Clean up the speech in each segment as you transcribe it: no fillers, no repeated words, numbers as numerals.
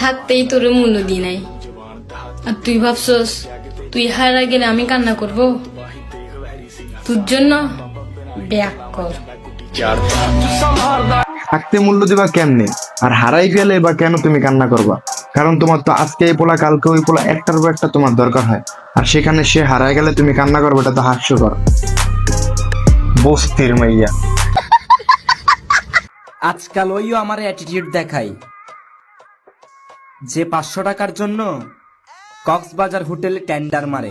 থাকতেই তোর মূল্য দি নাই, আর তুই ভাবছস তুই হারা গেলে আমি কান্না করব? তোর জন্য ব্যাক কর। থাকতে মূল্য দিবা কেমনে, আর হারাই গেলে বা কেন তুমি কান্না করবা? কারণ তোমার তো আজকে এই পোলা কালকে ওই পোলা, একটার পর একটা তোমার দরকার হয়, আর সেখানে সে হারাই গেলে তুমি কান্না করবে, এটা তো হাস্যকর। বস্তির মাইয়া। আজকাল ওইও আমার অ্যাটিটিউড দেখাই যে 500 টাকার জন্য কক্সবাজার হোটেলে টেন্ডার মারে।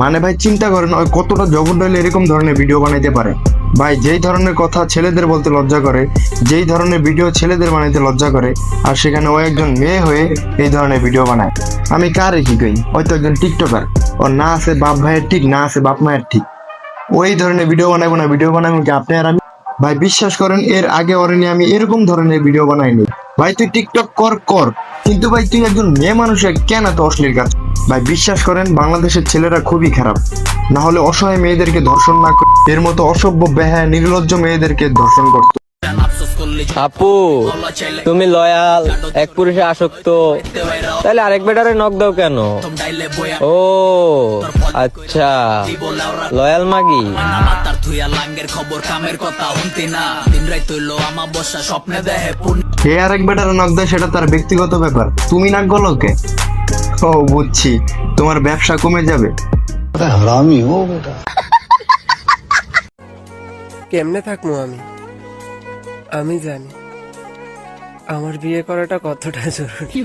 মানে ভাই চিন্তা করেন ওই কতটা জঘন্য হলে এরকম ধরনের ভিডিও বানাইতে পারে। ভাই যেই ধরনের কথা ছেলেদের বলতে লজ্জা করে, যেই ধরনের ভিডিও ছেলেদের বানাইতে লজ্জা করে, আর সেখানে ও একজন মেয়ে হয়ে এই ধরনের ভিডিও বানায়। আমি কারে কি কই, হয়তো একজন টিকটকার, ওর না আছে বাপ ভাইয়ের ঠিক, না আছে বাপ মায়ের ঠিক, ওই ধরনের ভিডিও বানাবো না? ভিডিও বানাবো কি আপনি আর আমি? ভাই বিশ্বাস করেন এর আগে ওর নিয়ে আমি এরকম ধরনের ভিডিও বানাইনি। ভাই তুই টিকটক কর, কিন্তু ভাই তুই একজন মেয়ে মানুষের কেন এত অশ্লীল কাজ? ভাই বিশ্বাস করেন বাংলাদেশের ছেলেরা খুবই খারাপ, না হলে অসহায় মেয়েদেরকে ধর্ষণ না করে এর মতো অসভ্য বেহায়া নির্লজ্জ মেয়েদেরকে ধর্ষণ করতো। আপু তুমি লয়াল, এক পুরুষে আসক্ত, তাহলে আরেক বেটারে নক দাও কেন? ও আচ্ছা, লয়াল মাগি। হে আরেক বেটার নক দেয় সেটা তার ব্যক্তিগত ব্যাপার, তুমি নাক গলো কে? ও বুঝছি, তোমার ব্যবসা কমে যাবে। কেমনে থাকবো আমি জানি আমার বিয়ে করাটা কতটা জরুরি।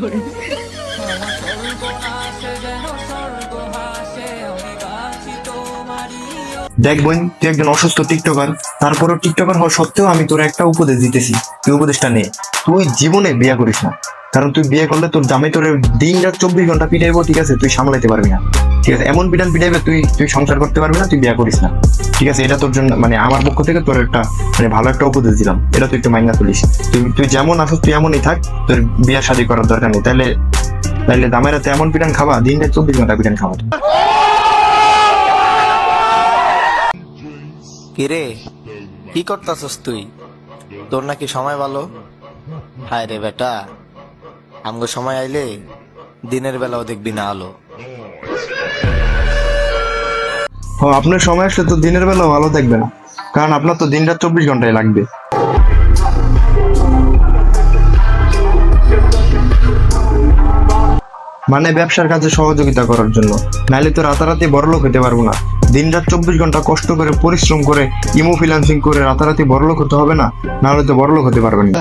দেখ বোন, তুই একজন অসুস্থ টিকটকার, তারপরও টিকটকার হওয়া সত্ত্বেও আমি তোর একটা উপদেশ দিতেছি, তুই উপদেশটা নে। তুই জীবনে বিয়ে করিস না, কারণ তুই বিয়ে করলে তোর জামাই তোর দিন রাত 24 ঘন্টা পিটাইবো, ঠিক আছে? তুই সামলাইতে পারবি না, ঠিক আছে? এমন পিটাইবে তুই সংসার করতে পারবি না, তুই বিয়ে করিস না, ঠিক আছে? এটা তোর জন্য মানে আমার পক্ষ থেকে তোর একটা মানে ভালো একটা উপদেশ দিলাম, এটা তুই একটু মাইনা তুলিস। তুই যেমন আসিস তুই এমনই থাক, তোর বিয়ে শাদী করার দরকার নেই। তাইলে জামাইরা তো এমন পিটান খাবা, দিন রাত 24 ঘন্টা পিটান খাবা। কিরে কি করতাছস তুই? তোর নাকি সময় ভালো? হায় রে বেটা, আমগো সময় আইলে দিনের বেলাও দেখবি না আলো। আপনার সময় আসলে তো দিনের বেলা ভালো থাকবে না, কারণ আপনার তো দিন রাত 24 ঘন্টায় লাগবে। মানে ব্যবসার কাজে সহযোগিতা করার জন্য, নাহলে তো রাতারাতি বড়লোক হতে পারবো না। দিন রাত 24 ঘন্টা কষ্ট করে পরিশ্রম করে ইমো ফ্রিল্যান্সিং করে রাতারাতি বড়লোক হতে হবে না, নাহলে তো বড়লোক হতে পারবেন না।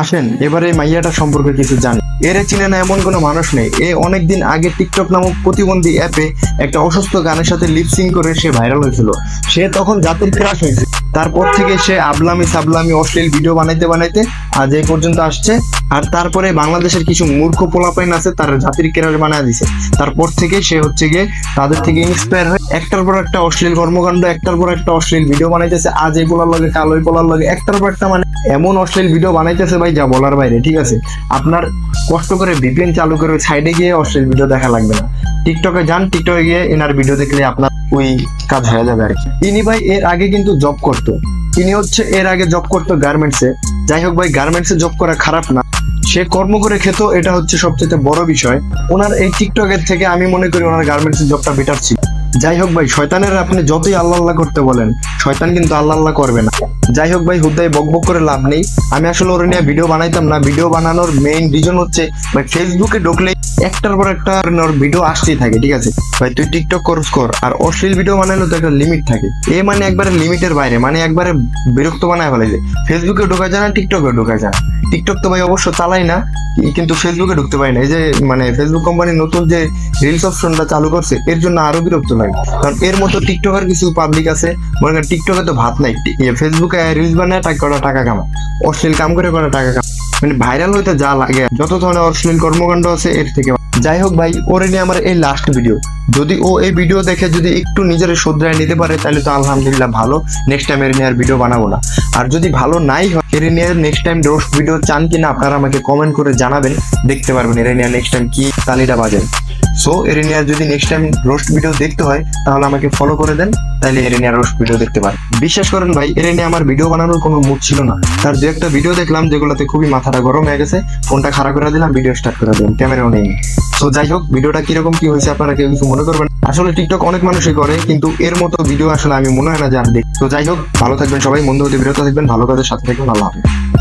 আসেন এবারে মাইয়াটা সম্পর্কে কিছু জানি। এরে চিনে না এমন কোনো মানুষ নেই। এ অনেকদিন আগে টিকটক নামক প্রতিবন্ধী অ্যাপে একটা অসুস্থ গানের সাথে লিপসিং করে সে ভাইরাল হয়েছিল। সে তখন জাতির ক্রাশ হয়েছে। তারপর থেকে সে আবলামি সাবলামি অশ্লীল ভিডিও বানাইতে আজ এই পর্যন্ত আসছে। আর তারপরে বাংলাদেশের কিছু মূর্খ পোলাপাইন আছে তার জাতির ক্রাশ বানায় দিছে। তারপর থেকে সে হচ্ছে গিয়ে তাদের থেকে ইন্সপায়ার হয়ে একটার পর একটা অশ্লীল কর্মকাণ্ড, একটার পর একটা অশ্লীল ভিডিও বানাইতেছে। আজ এই পোলার লগে কাল ওই পোলার লগে একটার পর একটা মানে এমন অশ্লীল ভিডিও বানাইতেছে ভাই যা বলার বাইরে, ঠিক আছে? আপনার কষ্ট করে ভিপিএন চালু করে সাইডে গিয়ে অশ্লীল ভিডিও দেখা লাগবে না। টিকটকে যান, টিকটকে গিয়ে এনার ভিডিও দেখলে আপনার ওই কাজ হয়ে যাবে আর কি। ইনি ভাই এর আগে কিন্তু জব করতো, তিনি হচ্ছে এর আগে জব করতো গার্মেন্টসে। যাই হোক ভাই, গার্মেন্টসে জব করা খারাপ না, সে কর্ম করে খেত, এটা হচ্ছে সবচেয়ে বড় বিষয়। ওনার এই টিকটকের থেকে আমি মনে করি ওনার গার্মেন্টসের জবটা বেটার ছিল। যাই হোক ভাই, শয়তানের আপনি যতই আল্লাহ আল্লাহ করতে বলেন, শয়তান কিন্তু আল্লাহ আল্লাহ করবে না। যাই হোক ভাই, হুদাই বকবক করে লাভ নেই। আমি আসলে ওর নিয়ে ভিডিও বানাইতাম না। ভিডিও বানানোর মেইন রিজন হচ্ছে ভাই ফেসবুকে ঢুকলে একটার পর একটা ওর ভিডিও আসতেই থাকে, ঠিক আছে? ভাই তুই টিকটক কর, আর অশ্লীল ভিডিও বানাইলে তো একটা লিমিট থাকে। এ মানে একবারে লিমিটের বাইরে, মানে একবারে বিরক্ত বানায় ফেলেছে। ফেসবুকে ঢোকা যায় না, টিকটকে ঢোকা যায় না। টিকটক তো ভাই অবশ্য চালাই না, কিন্তু ফেসবুকে ঢুকতে পারি না। এই যে মানে ফেসবুক কোম্পানি নতুন যে রিলস অপশনটা চালু করছে, এর জন্য আরো বিরক্ত লাগে। কারণ এর মতো টিকটকার কিছু পাবলিক আছে, মনে করেন টিকটকে তো ভাত নাই, ফেসবুকে রিলস বানায় টাকা কামা, অশ্লীল কাম করে টাকা কামা, মানে ভাইরাল হইতে যা লাগে, যত ধরনের অশ্লীল কর্মকাণ্ড আছে এর থেকে। যাই হোক ভাই, ওরে নিয়ে আমার এই লাস্ট ভিডিও যদি ও এই ভিডিও দেখে যদি একটু নিজের শুধরায় নিতে পারে তাহলে তো আলহামদুলিল্লাহ ভালো, নেক্সট টাইম এরিনিয়ার ভিডিও বানাবো না। আর যদি ভালো নাই হয়, এরিনিয়ার নেক্সট টাইম রোস্ট ভিডিও চান কিনা আপনারা আমাকে কমেন্ট করে জানাবেন, দেখতে পারবেন এরিনিয়ার নেক্সট টাইম কি তালিটা বাজেন। সো এরিনিয়ার যদি নেক্সট টাইম রোস্ট ভিডিও দেখতে হয় তাহলে আমাকে ফলো করে দেন, তাহলে এরিনিয়ার রোস্ট ভিডিও দেখতে পারেন। বিশ্বাস করেন ভাই, এরিনিয়া আমার ভিডিও বানানোর কোনো মুড ছিল না, তার দু একটা ভিডিও দেখলাম যেগুলোতে খুবই মাথাটা গরম হয়ে গেছে, ফোনটা খারাপ করে দিলাম, ভিডিও স্টার্ট করে দিলাম, ক্যামেরাও নেই। সো যাই হোক, ভিডিওটা কিরকম কি হয়েছে আপনারা কেউ কিছু মনে করবেন। আসলে টিকটক অনেক মানুষই করে, কিন্তু এর মতো ভিডিও আসলে আমি মনে হয় না যে আর দেখি। তো যাই হোক, ভালো থাকবেন সবাই, মন্দ হতে বিরত থাকবেন, ভালো কাজের সাথে থাকবেন, আল্লাহ হাফেজ।